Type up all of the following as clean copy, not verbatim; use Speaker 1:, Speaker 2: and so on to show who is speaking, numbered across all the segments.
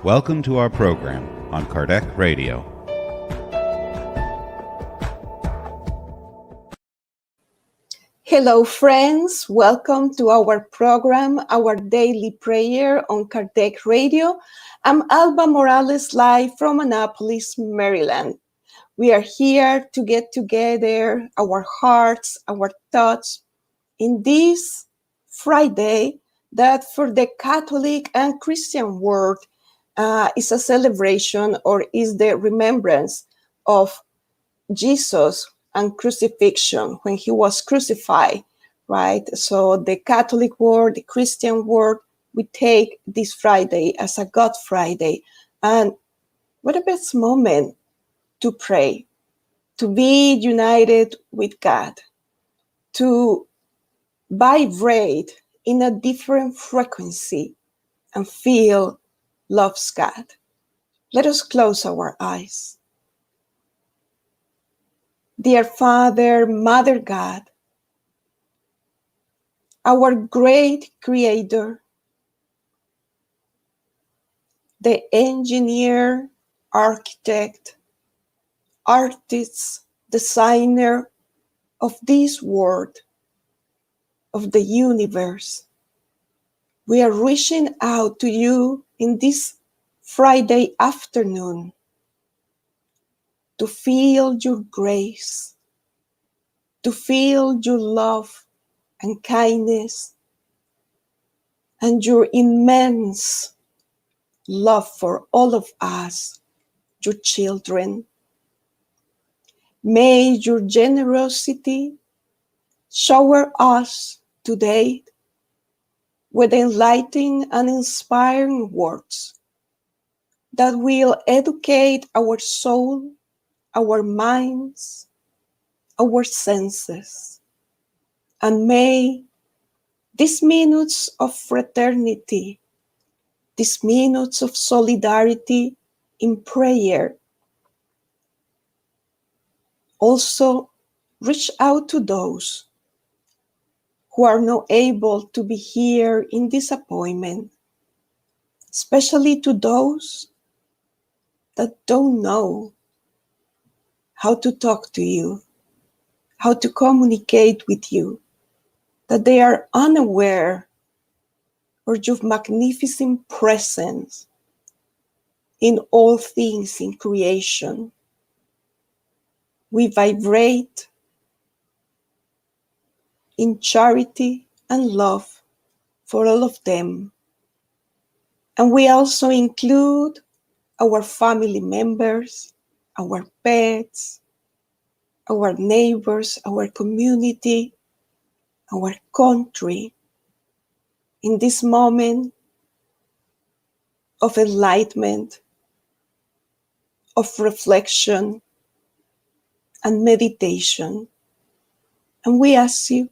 Speaker 1: Welcome to our program on Kardec Radio.
Speaker 2: Hello, friends. Welcome to our program, our daily prayer on Kardec Radio. I'm Alba Morales, live from Annapolis, Maryland. We are here to get together our hearts, our thoughts in this Friday that for the Catholic and Christian world is a celebration or is the remembrance of Jesus and crucifixion, when he was crucified, right? So the Catholic world, the Christian world, we take this Friday as a God Friday. And what a best moment to pray, to be united with God, to vibrate in a different frequency and feel loves God. Let us close our eyes. Dear Father, Mother God, our great Creator, the engineer, architect, artist, designer of this world, of the universe, we are reaching out to you in this Friday afternoon to feel your grace, to feel your love and kindness, and your immense love for all of us, your children. May your generosity shower us today with enlightening and inspiring words that will educate our soul, our minds, our senses. And may these minutes of fraternity, these minutes of solidarity in prayer, also reach out to those who are not able to be here in this appointment, especially to those that don't know how to talk to you, how to communicate with you, that they are unaware of your magnificent presence in all things in creation. We vibrate in charity and love for all of them. And we also include our family members, our pets, our neighbors, our community, our country, in this moment of enlightenment, of reflection and meditation. And we ask you,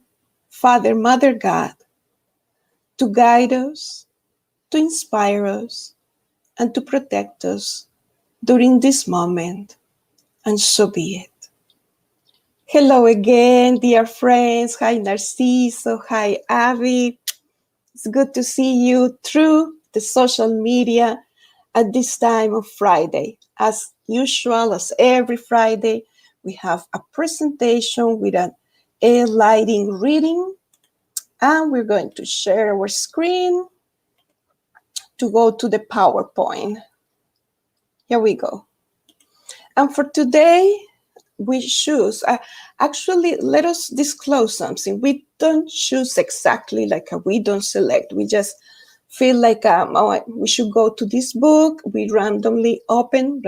Speaker 2: Father, Mother God, to guide us, to inspire us, and to protect us during this moment. And so be it. Hello again, dear friends. Hi, Narciso. Hi, Abby. It's good to see you through the social media at this time of Friday. As usual, as every Friday, we have a presentation with an lighting reading, and we're going to share our screen to go to the PowerPoint. Here we go. And for today, we choose, actually, let us disclose something. We don't choose exactly like we don't select. We just feel like we should go to this book. We randomly open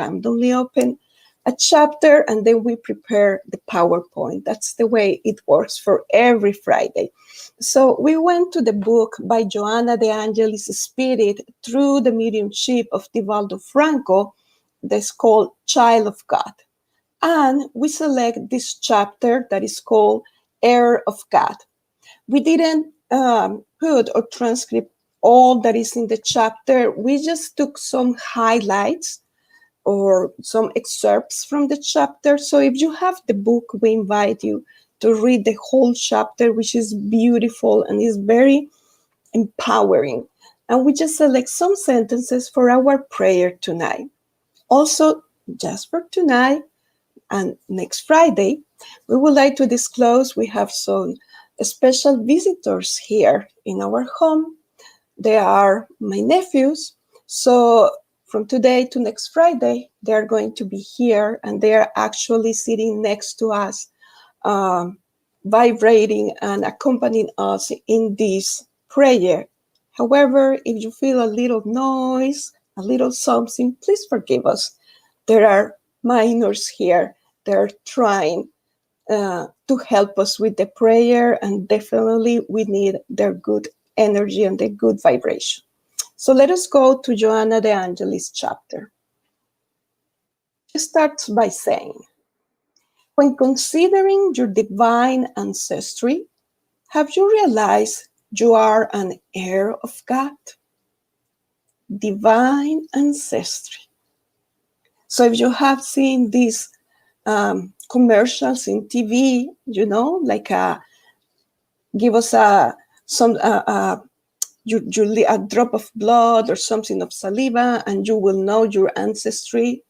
Speaker 2: a chapter, and then we prepare the PowerPoint. That's the way it works for every Friday. So we went to the book by Joanna de Angelis, Spirit Through the Mediumship of Divaldo Franco, that's called Child of God. And we select this chapter that is called Heir of God. We didn't put or transcript all that is in the chapter. We just took some highlights or some excerpts from the chapter. So if you have the book, we invite you to read the whole chapter, which is beautiful and is very empowering. And we just select some sentences for our prayer tonight. Also, just for tonight and next Friday, we would like to disclose we have some special visitors here in our home. They are my nephews. So from today to next Friday, they are going to be here, and they are actually sitting next to us, vibrating and accompanying us in this prayer. However, if you feel a little noise, a little something, please forgive us. There are minors here. They're trying to help us with the prayer, and definitely we need their good energy and their good vibration. So let us go to Joanna de Angelis chapter. She starts by saying, when considering your divine ancestry, have you realized you are an heir of God? Divine ancestry. So if you have seen these commercials in TV, like give us a drop of blood or something of saliva, and you will know your ancestry,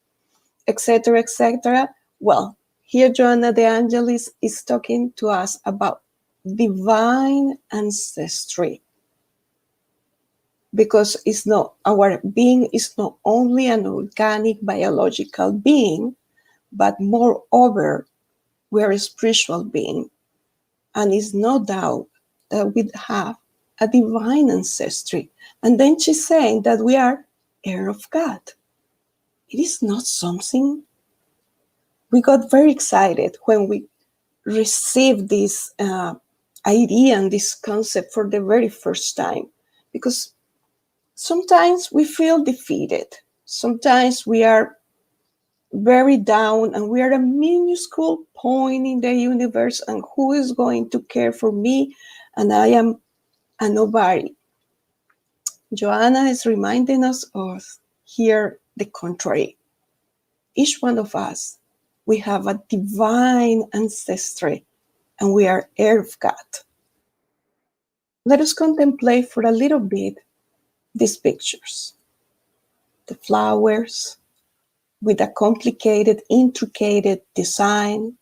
Speaker 2: etc., etc. Well, here Joanna de Angelis is talking to us about divine ancestry, because our being is not only an organic biological being, but moreover, we're a spiritual being, and it's no doubt that we have a divine ancestry. And then she's saying that we are heir of God. It is not something. We got very excited when we received this idea and this concept for the very first time, because sometimes we feel defeated. Sometimes we are very down, and we are a minuscule point in the universe, and who is going to care for me? And I am a nobody. Joanna is reminding us of here the contrary. Each one of us, we have a divine ancestry, and we are heir of God. Let us contemplate for a little bit these pictures. The flowers with a complicated, intricate design,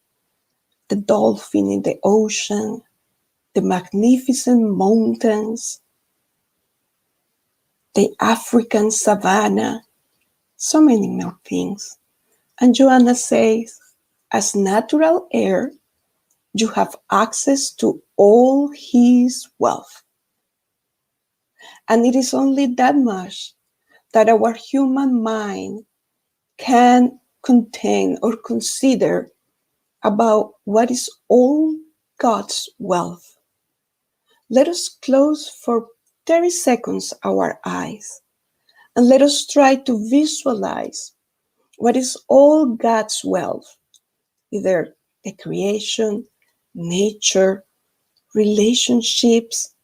Speaker 2: the dolphin in the ocean, the magnificent mountains, the African savanna, so many more things. And Joanna says, as natural heir, you have access to all his wealth. And it is only that much that our human mind can contain or consider about what is all God's wealth. Let us close for 30 seconds our eyes, and let us try to visualize what is all God's wealth, either the creation, nature, relationships,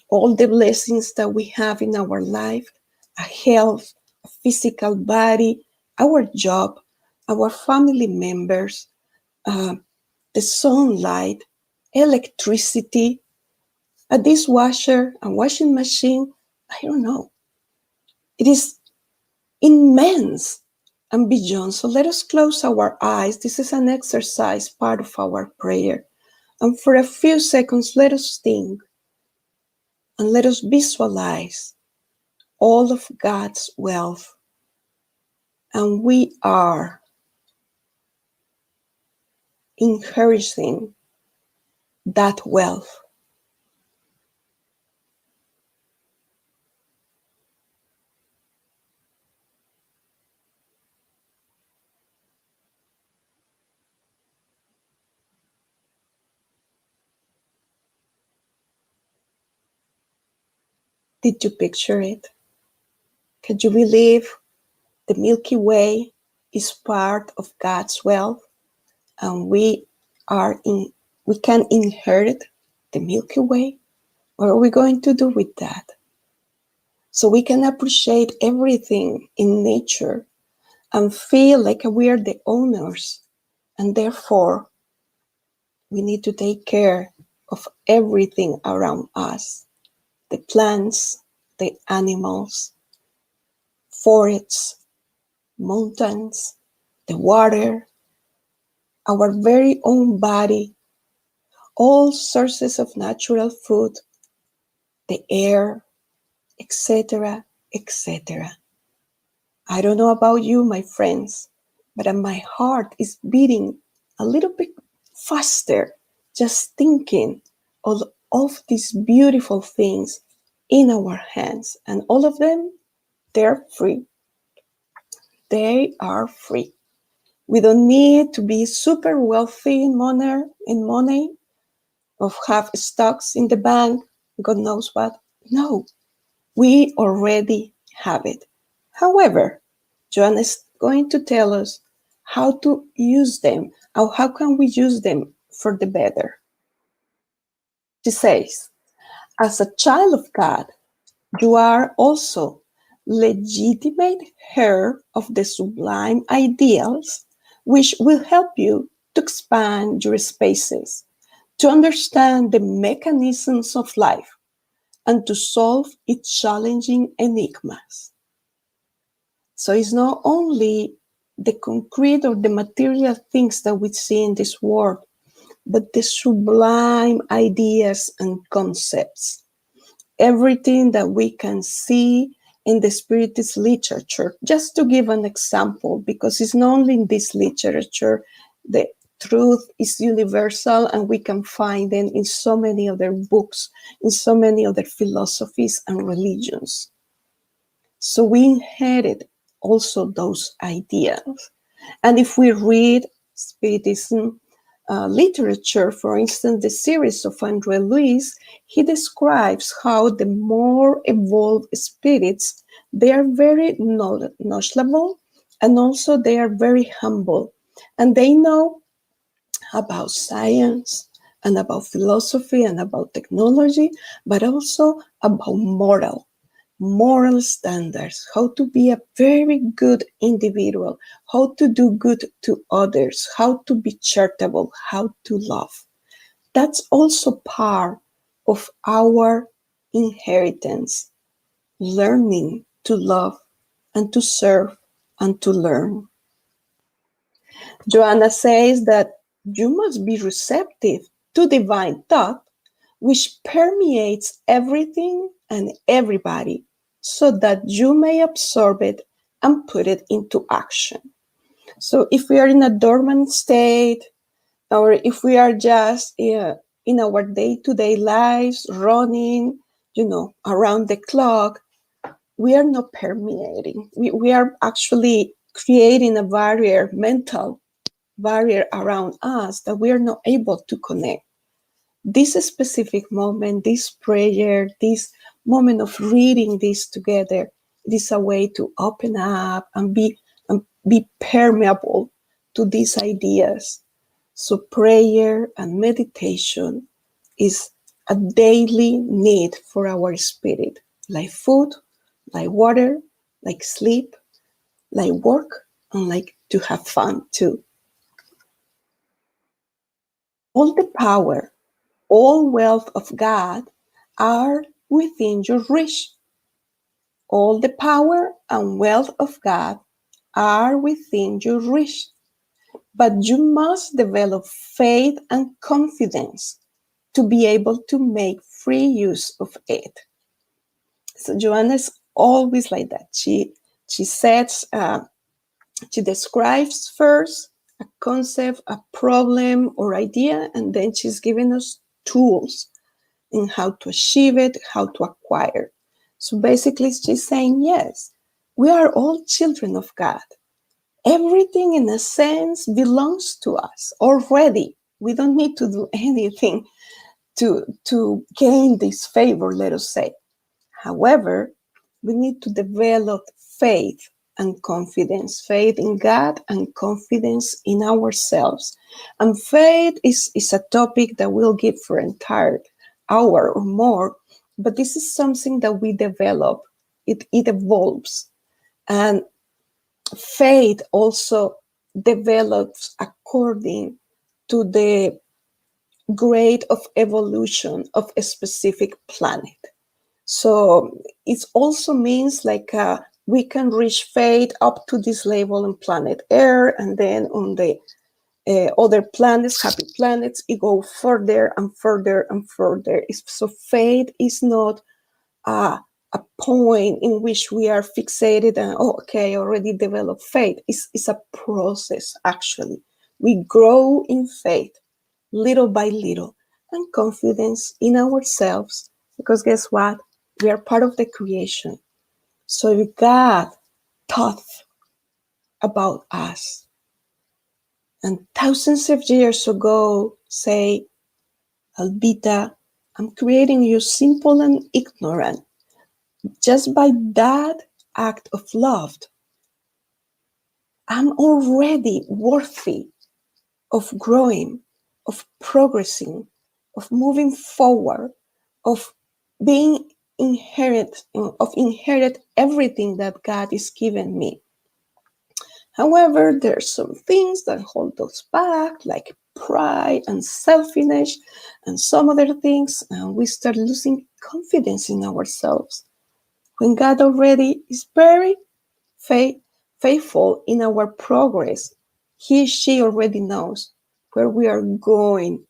Speaker 2: all the blessings that we have in our life, a health, a physical body, our job, our family members, the sunlight, electricity, a dishwasher, a washing machine. I don't know. It is immense and beyond. So let us close our eyes. This is an exercise, part of our prayer. And for a few seconds, let us think and let us visualize all of God's wealth. And we are inheriting that wealth. Did you picture it? Can you believe the Milky Way is part of God's wealth, and we can inherit the Milky Way? What are we going to do with that? So we can appreciate everything in nature and feel like we are the owners, and therefore we need to take care of everything around us, the plants, the animals, forests, mountains, the water, our very own body, all sources of natural food, the air, etc., etc. I don't know about you, my friends, but my heart is beating a little bit faster just thinking of these beautiful things in our hands. And all of them, they're free. They are free. We don't need to be super wealthy in money, or have stocks in the bank, God knows what. No, we already have it. However, Joanna is going to tell us how to use them, or how can we use them for the better. She says, as a child of God, you are also legitimate heir of the sublime ideals, which will help you to expand your spaces, to understand the mechanisms of life, and to solve its challenging enigmas. So it's not only the concrete or the material things that we see in this world, but the sublime ideas and concepts. Everything that we can see in the Spiritist literature. Just to give an example, because it's not only in this literature, the truth is universal and we can find them in so many other books, in so many other philosophies and religions. So we inherit also those ideas. And if we read Spiritism literature, for instance, the series of Andre Luis, he describes how the more evolved spirits, they are very knowledgeable, and also they are very humble. And they know about science and about philosophy and about technology, but also about moral standards, how to be a very good individual, how to do good to others, how to be charitable, how to love. That's also part of our inheritance, learning to love and to serve and to learn. Joanna says that you must be receptive to divine thought, which permeates everything and everybody, so that you may absorb it and put it into action. So if we are in a dormant state, or if we are just in our day-to-day lives running, around the clock, we are not permeating. We are actually creating a barrier, mental barrier around us, that we are not able to connect. This specific moment, this prayer, this moment of reading this together, it is a way to open up and be permeable to these ideas. So prayer and meditation is a daily need for our spirit, like food, like water, like sleep, like work, and like to have fun too. All the power, all wealth of God are within your reach. All the power and wealth of God are within your reach. But you must develop faith and confidence to be able to make free use of it. So Joanna is always like that. She describes first a concept, a problem or idea, and then she's giving us tools in how to achieve it, how to acquire. So basically she's saying, yes, we are all children of God. Everything in a sense belongs to us already. We don't need to do anything to gain this favor, let us say. However, we need to develop faith and confidence, faith in God and confidence in ourselves. And faith is a topic that we'll give for an entire hour or more, but this is something that we develop. It evolves. And faith also develops according to the grade of evolution of a specific planet. So it also means like we can reach faith up to this level on planet Earth, and then on the other planets, happy planets, it go further and further and further. So faith is not a point in which we are fixated and, oh, okay, I already developed faith. It's a process, actually. We grow in faith little by little, and confidence in ourselves, because guess what? We are part of the creation. So if God thought about us and thousands of years ago say, Albita, I'm creating you simple and ignorant, just by that act of love, I'm already worthy of growing, of progressing, of moving forward, of being inherit everything that God is giving me. However, there are some things that hold us back, like pride and selfishness and some other things, and we start losing confidence in ourselves. When God already is very faithful in our progress, she already knows where we are going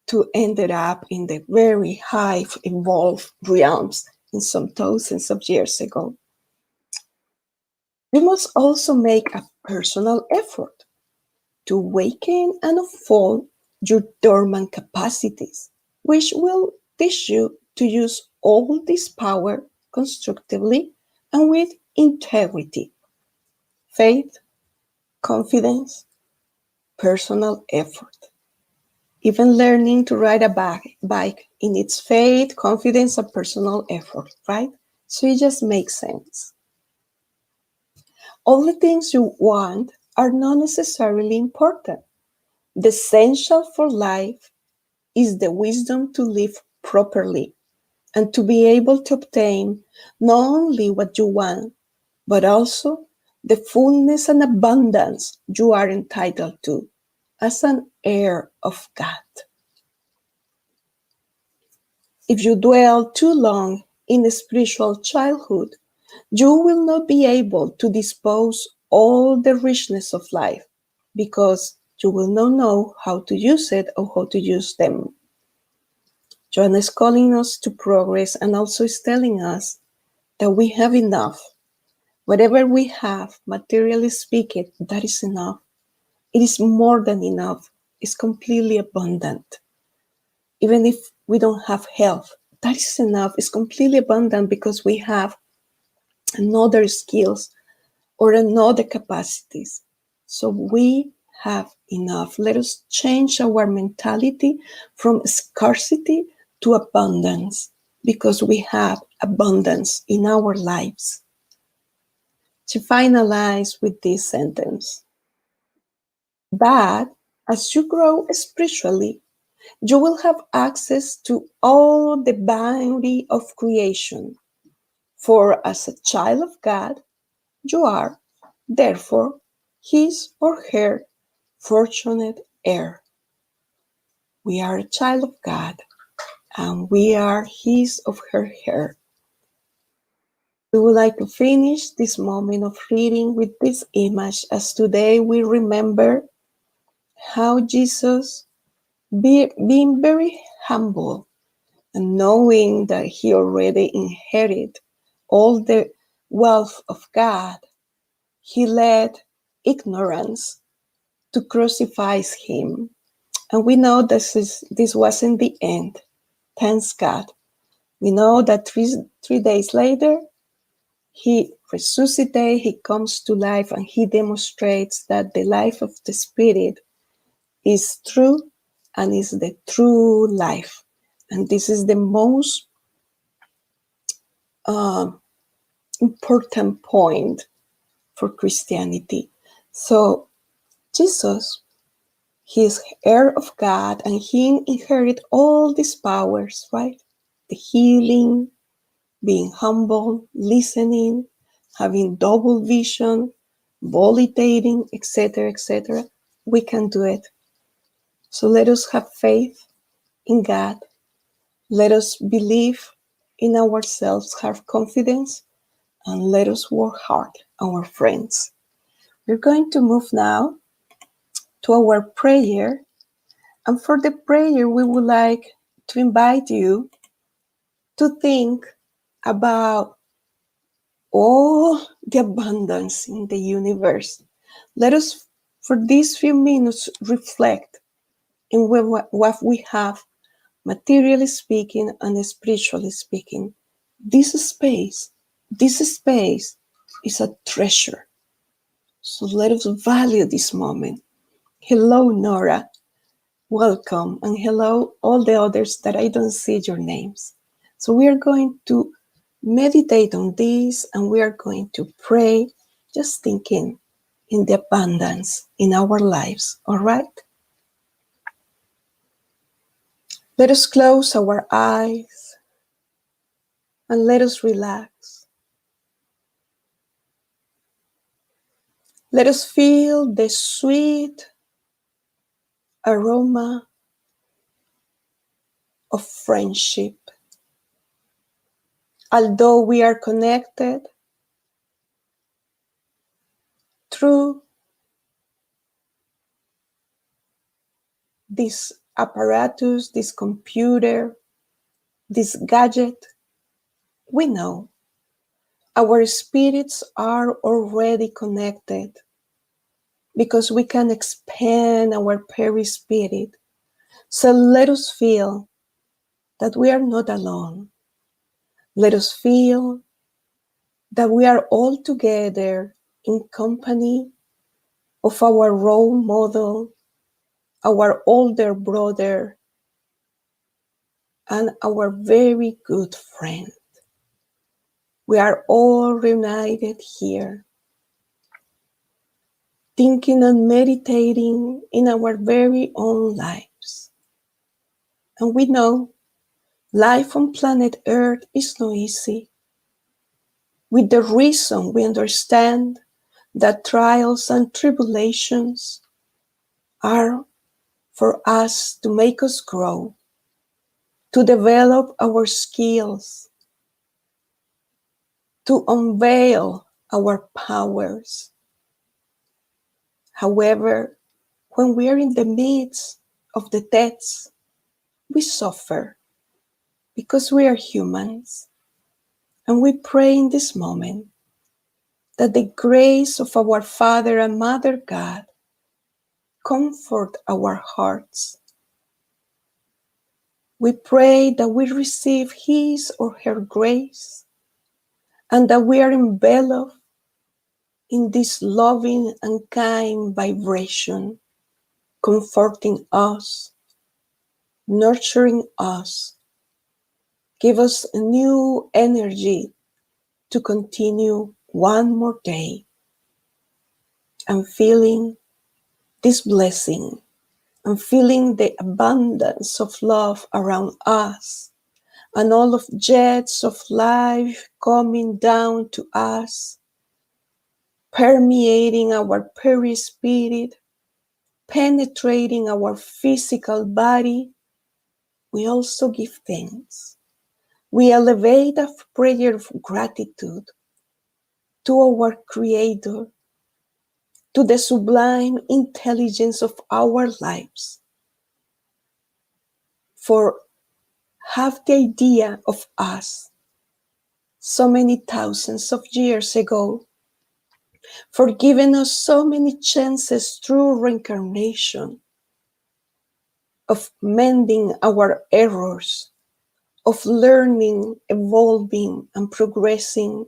Speaker 2: to end up in the very high evolved realms in some thousands of years ago. You must also make a personal effort to awaken and unfold your dormant capacities, which will teach you to use all this power constructively and with integrity. Faith, confidence, personal effort. Even learning to ride a bike in its faith, confidence, and personal effort, right? So it just makes sense. All the things you want are not necessarily important. The essential for life is the wisdom to live properly and to be able to obtain not only what you want, but also the fullness and abundance you are entitled to as an heir of God. If you dwell too long in the spiritual childhood, you will not be able to dispose all the richness of life, because you will not know how to use it or how to use them. Joanna is calling us to progress, and also is telling us that we have enough. Whatever we have, materially speaking, that is enough. It is more than enough. It's completely abundant. Even if we don't have health, that is enough. It's completely abundant because we have another skills or another capacities. So we have enough. Let us change our mentality from scarcity to abundance, because we have abundance in our lives. To finalize with this sentence, but as you grow spiritually, you will have access to all the bounty of creation. For as a child of God, you are, therefore, his or her fortunate heir. We are a child of God, and we are his or her heir. We would like to finish this moment of reading with this image, as today we remember how Jesus, being very humble and knowing that he already inherited all the wealth of God, he let ignorance to crucify him. And we know this wasn't the end. Thanks God. We know that three days later, he resuscitates, he comes to life, and he demonstrates that the life of the Spirit is true and is the true life. And this is the most important point for Christianity. So Jesus, he is heir of God, and he inherited all these powers, right? The healing, being humble, listening, having double vision, validating, etc., etc. We can do it. So let us have faith in God. Let us believe in ourselves, have confidence, and let us work hard, our friends. We're going to move now to our prayer. And for the prayer, we would like to invite you to think about all the abundance in the universe. Let us, for these few minutes, reflect in what we have, materially speaking and spiritually speaking. This space is a treasure. So let us value this moment. Hello, Nora. Welcome. And hello, all the others that I don't see your names. So we are going to meditate on this and we are going to pray, just thinking in the abundance in our lives. All right? Let us close our eyes and let us relax. Let us feel the sweet aroma of friendship. Although we are connected through this apparatus, this computer, this gadget, we know our spirits are already connected because we can expand our perispirit. So let us feel that we are not alone. Let us feel that we are all together in company of our role model, our older brother, and our very good friend. We are all reunited here, thinking and meditating in our very own lives. And we know life on planet Earth is not easy. With the reason we understand that trials and tribulations are for us to make us grow, to develop our skills, to unveil our powers. However, when we are in the midst of the tests, we suffer because we are humans. And we pray in this moment that the grace of our Father and Mother God comfort our hearts. We pray that we receive His or her grace and that we are enveloped in this loving and kind vibration, comforting us, nurturing us, give us a new energy to continue one more day and feeling this blessing and feeling the abundance of love around us and all of jets of life coming down to us, permeating our perispirit, penetrating our physical body. We also give thanks. We elevate a prayer of gratitude to our Creator, to the sublime intelligence of our lives, for have the idea of us so many thousands of years ago, for giving us so many chances through reincarnation of mending our errors, of learning, evolving, and progressing,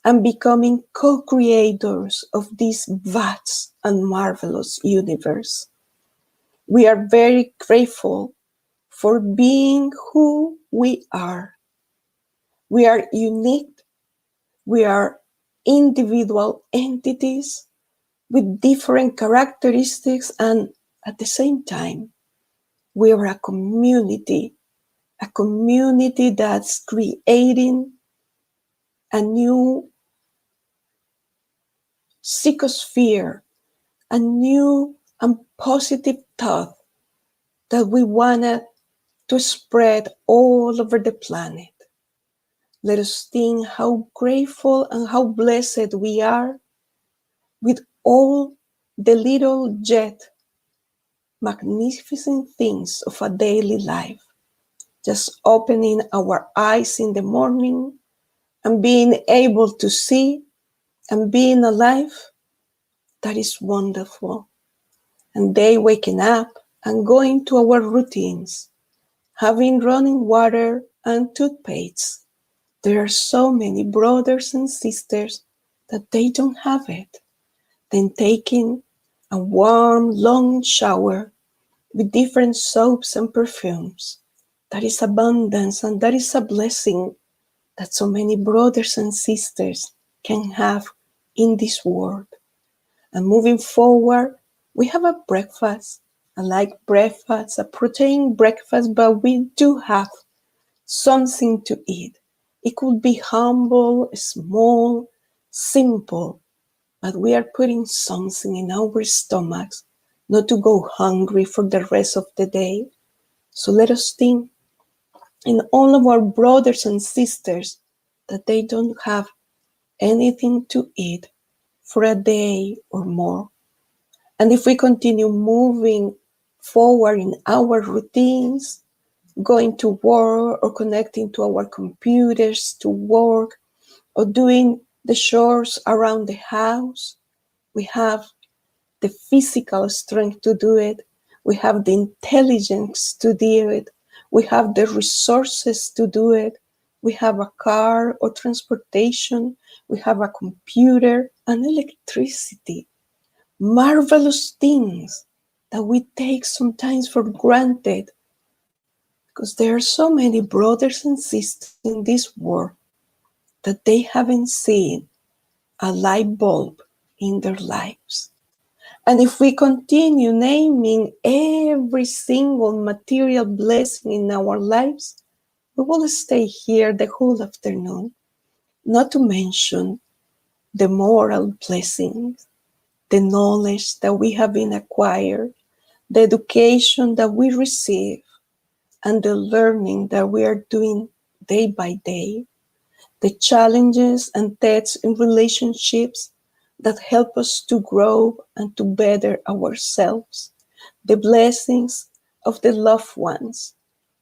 Speaker 2: and becoming co-creators of this vast and marvelous universe. We are very grateful for being who we are. We are unique. We are individual entities with different characteristics, and at the same time, we are a community that's creating a new psychosphere, a new and positive thought that we wanted to spread all over the planet. Let us think how grateful and how blessed we are with all the little yet magnificent things of a daily life. Just opening our eyes in the morning and being able to see and being alive, that is wonderful. And they waking up and going to our routines, having running water and toothpaste. There are so many brothers and sisters that they don't have it. Then taking a warm, long shower with different soaps and perfumes. That is abundance and that is a blessing that so many brothers and sisters can have in this world. And moving forward, we have a breakfast, a light breakfast, a protein breakfast, but we do have something to eat. It could be humble, small, simple, but we are putting something in our stomachs not to go hungry for the rest of the day. So let us think in all of our brothers and sisters that they don't have anything to eat for a day or more. And if we continue moving forward in our routines, going to work or connecting to our computers to work or doing the chores around the house, we have the physical strength to do it. We have the intelligence to do it. We have the resources to do it. We have a car or transportation. We have a computer and electricity. Marvelous things that we take sometimes for granted because there are so many brothers and sisters in this world that they haven't seen a light bulb in their lives. And if we continue naming every single material blessing in our lives, we will stay here the whole afternoon, not to mention the moral blessings, the knowledge that we have been acquired, the education that we receive, and the learning that we are doing day by day, the challenges and tests in relationships that help us to grow and to better ourselves, the blessings of the loved ones,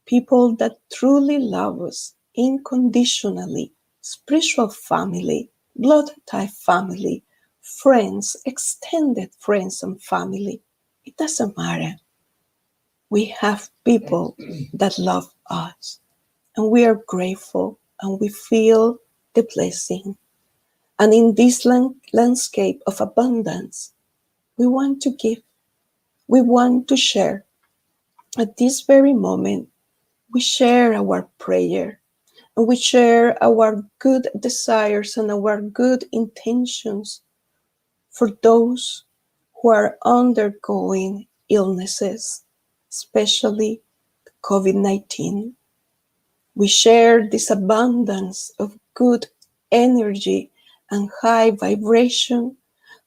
Speaker 2: people that truly love us unconditionally, spiritual family, blood type family, friends, extended friends and family. It doesn't matter. We have people that love us and we are grateful and we feel the blessing. And in this landscape of abundance, we want to give, we want to share. At this very moment, we share our prayer and we share our good desires and our good intentions for those who are undergoing illnesses, especially COVID-19. We share this abundance of good energy and high vibration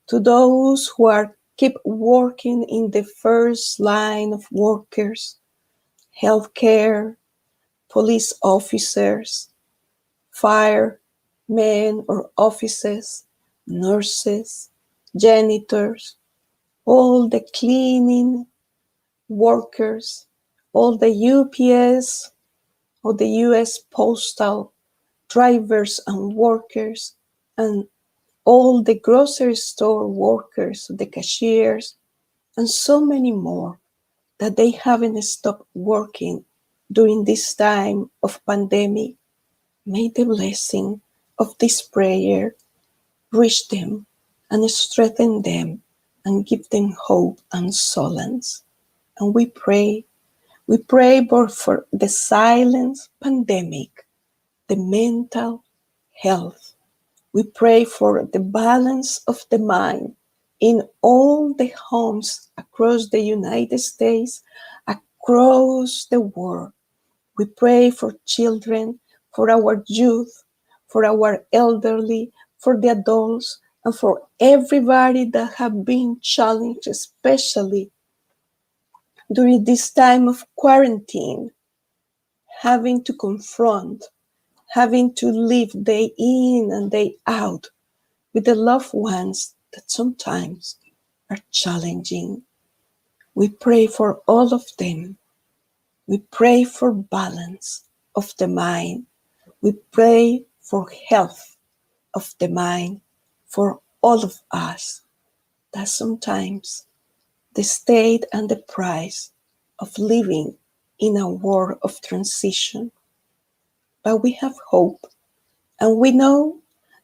Speaker 2: to those who are keep working in the first line of workers, healthcare, police officers, firemen or officers, nurses, janitors, all the cleaning workers, all the UPS or the US postal drivers and workers, and all the grocery store workers, the cashiers, and so many more that they haven't stopped working during this time of pandemic. May the blessing of this prayer reach them and strengthen them and give them hope and solace. And we pray both for the silent pandemic, the mental health. We pray for the balance of the mind in all the homes across the United States, across the world. We pray for children, for our youth, for our elderly, for the adults, and for everybody that have been challenged, especially during this time of quarantine, having to confront, having to live day in and day out with the loved ones that sometimes are challenging. We pray for all of them. We pray for balance of the mind. We pray for health of the mind for all of us, that sometimes the state and the price of living in a world of transition. But we have hope, and we know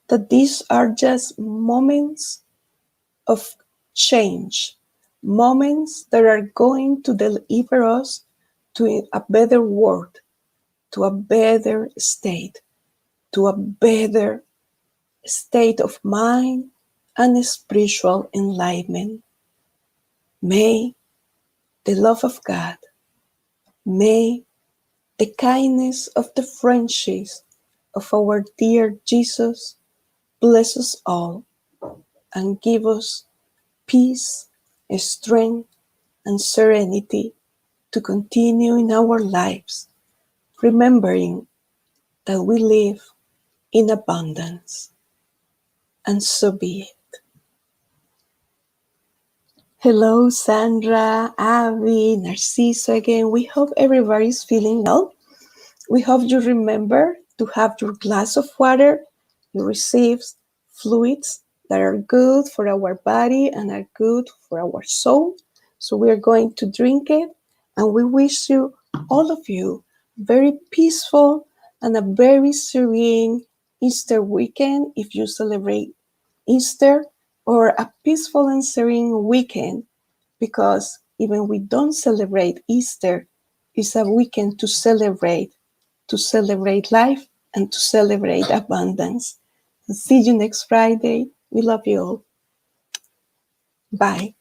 Speaker 2: that these are just moments of change, moments that are going to deliver us to a better world, to a better state, to a better state of mind and spiritual enlightenment. May the love of God, may the kindness of the friendships of our dear Jesus bless us all and give us peace, strength, and serenity to continue in our lives, remembering that we live in abundance. And so be it. Hello, Sandra, Abby, Narciso again. We hope everybody's feeling well. We hope you remember to have your glass of water. You receive fluids that are good for our body and are good for our soul. So we are going to drink it, and we wish you, all of you, very peaceful and a very serene Easter weekend if you celebrate Easter, or a peaceful and serene weekend, because even we don't celebrate Easter, it's a weekend to celebrate life and to celebrate abundance. See you next Friday. We love you all. Bye.